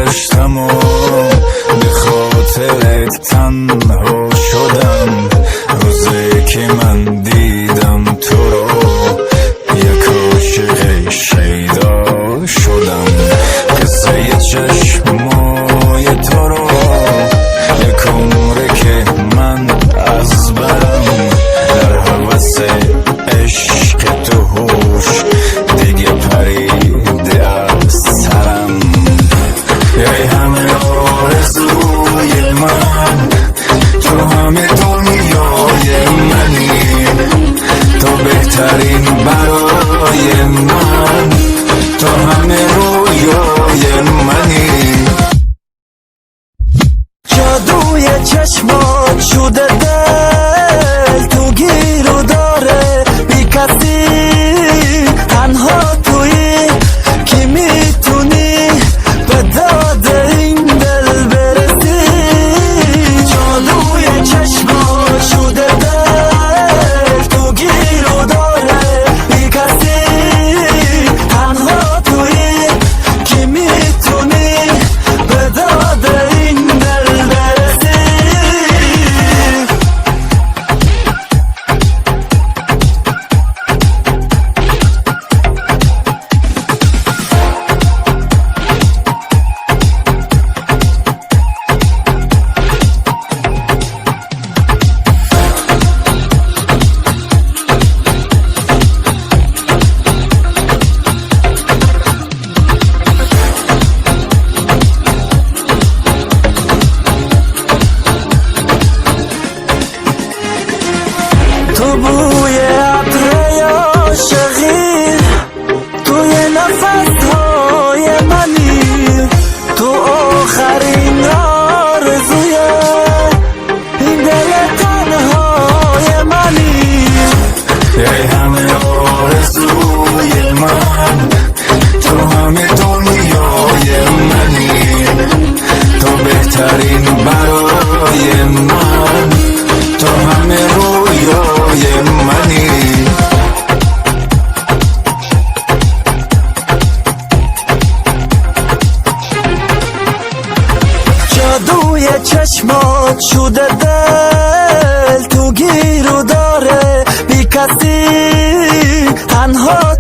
گذشتم و به خاطرت تنها شدم. روزی که من دیدم تو رو یک عاشق شیدا شدم. قصه چشمای تو رو یک عمره که من از برم. در هوس عشق تو هوش دیگه پریده از سرم. ای همه آرزوی من، تو همه دنیای منی. تو بهترین برای من، تو همه رویای منی. جادوی چشمات شده دل تو گیر و داره بی کسی. تنها تویی که میتونی به داد این دل برسی. جادوی چشمات شده دل تو گیر و داره بی کسی. تنها تویی که میتونی به داد این دل برسی. تو بوی عطر عاشقی توی نفس‌های منی. تو آخرین آرزوی این دل تنهای منی. ای همه آرزوی من، تو همه دنیای منی. تو بهترین برای من، تو همه رویای منی. جادوی چشمات شده دل تو گیر و داره بی کسی. تنها